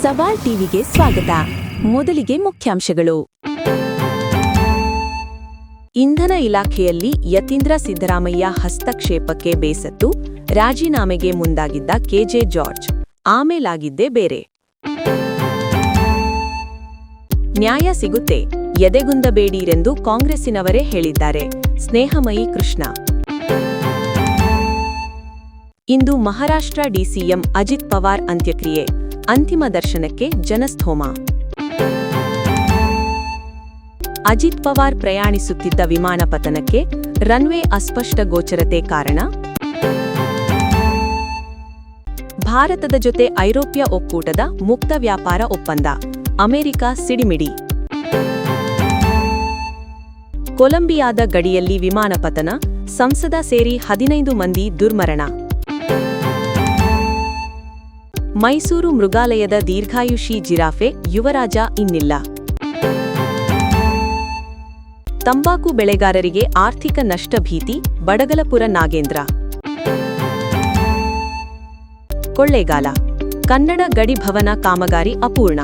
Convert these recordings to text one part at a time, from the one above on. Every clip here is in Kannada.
ಸವಾಲ್ ಟಿವಿಗೆ ಸ್ವಾಗತ. ಮೊದಲಿಗೆ ಮುಖ್ಯಾಂಶಗಳು. ಇಂಧನ ಇಲಾಖೆಯಲ್ಲಿ ಯತೀಂದ್ರ ಸಿದ್ದರಾಮಯ್ಯ ಹಸ್ತಕ್ಷೇಪಕ್ಕೆ ಬೇಸತ್ತು ರಾಜೀನಾಮೆಗೆ ಮುಂದಾಗಿದ್ದ ಕೆಜೆ ಜಾರ್ಜ್, ಆಮೇಲಾಗಿದ್ದೇ ಬೇರೆ. ನ್ಯಾಯ ಸಿಗುತ್ತೆ, ಎದೆಗುಂದಬೇಡಿರೆಂದು ಕಾಂಗ್ರೆಸ್ಸಿನವರೇ ಹೇಳಿದ್ದಾರೆ. ಸ್ನೇಹಮಯಿ ಕೃಷ್ಣ. ಇಂದು ಮಹಾರಾಷ್ಟ್ರ ಡಿಸಿಎಂ ಅಜಿತ್ ಪವಾರ್ ಅಂತ್ಯಕ್ರಿಯೆ, ಅಂತಿಮ ದರ್ಶನಕ್ಕೆ ಜನಸ್ತೋಮ. ಅಜಿತ್ ಪವಾರ್ ಪ್ರಯಾಣಿಸುತ್ತಿದ್ದ ವಿಮಾನ ಪತನಕ್ಕೆ ರನ್ವೇ ಅಸ್ಪಷ್ಟ ಗೋಚರತೆ ಕಾರಣ. ಭಾರತದ ಜೊತೆ ಐರೋಪ್ಯ ಒಕ್ಕೂಟದ ಮುಕ್ತ ವ್ಯಾಪಾರ ಒಪ್ಪಂದ, ಅಮೆರಿಕ ಸಿಡಿಮಿಡಿ. ಕೊಲಂಬಿಯಾದ ಗಡಿಯಲ್ಲಿ ವಿಮಾನ ಪತನ, ಸಂಸದ ಸೇರಿ 15 ಮಂದಿ ದುರ್ಮರಣ. ಮೈಸೂರು ಮೃಗಾಲಯದ ದೀರ್ಘಾಯುಷಿ ಜಿರಾಫೆ ಯುವರಾಜ ಇನ್ನಿಲ್ಲ. ತಂಬಾಕು ಬೆಳೆಗಾರರಿಗೆ ಆರ್ಥಿಕ ನಷ್ಟ ಭೀತಿ, ಬಡಗಲಪುರ ನಾಗೇಂದ್ರ. ಕೊಳ್ಳೇಗಾಲ, ಕನ್ನಡ ಗಡಿ ಭವನ ಕಾಮಗಾರಿ ಅಪೂರ್ಣ,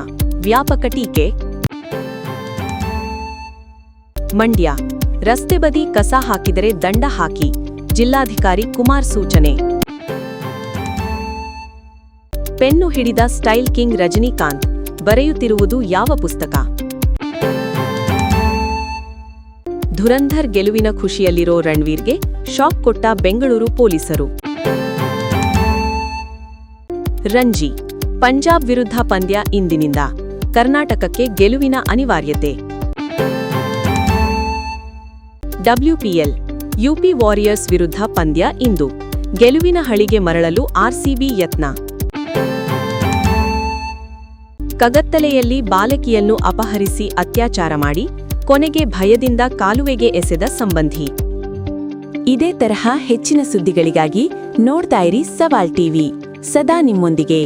ವ್ಯಾಪಕ ಟೀಕೆ. ಮಂಡ್ಯ, ರಸ್ತೆ ಬದಿ ಕಸ ಹಾಕಿದರೆ ದಂಡ ಹಾಕಿ, ಜಿಲ್ಲಾಧಿಕಾರಿ ಕುಮಾರ್ ಸೂಚನೆ. ಪೆನ್ನು ಹಿಡಿದ ಸ್ಟೈಲ್ ಕಿಂಗ್ ರಜನಿಕಾಂತ್, ಬರೆಯುತ್ತಿರುವುದು ಯಾವ ಪುಸ್ತಕ? ಧುರಂಧರ್ ಗೆಲುವಿನ ಖುಷಿಯಲ್ಲಿರೋ ರಣವೀರ್ಗೆ ಶಾಕ್ ಕೊಟ್ಟ ಬೆಂಗಳೂರು ಪೊಲೀಸರು. ರಂಜಿ, ಪಂಜಾಬ್ ವಿರುದ್ಧ ಪಂದ್ಯ ಇಂದಿನಿಂದ, ಕರ್ನಾಟಕಕ್ಕೆ ಗೆಲುವಿನ ಅನಿವಾರ್ಯತೆ. WPL, ಯುಪಿ ವಾರಿಯರ್ಸ್ ವಿರುದ್ಧ ಪಂದ್ಯ ಇಂದು, ಗೆಲುವಿನ ಹಳಿಗೆ ಮರಳಲು ಆರ್ಸಿಬಿ ಯತ್ನ. ಕಗತ್ತಲೆಯಲ್ಲಿ ಬಾಲಕಿಯನ್ನು ಅಪಹರಿಸಿ ಅತ್ಯಾಚಾರ ಮಾಡಿ ಕೊನೆಗೆ ಭಯದಿಂದ ಕಾಲುವೆಗೆ ಎಸೆದ ಸಂಬಂಧಿ. ಇದೇ ತರಹ ಹೆಚ್ಚಿನ ಸುದ್ದಿಗಳಿಗಾಗಿ ನೋಡ್ತಾ ಇರಿ ಸವಾಲ್ ಟಿವಿ, ಸದಾ ನಿಮ್ಮೊಂದಿಗೆ.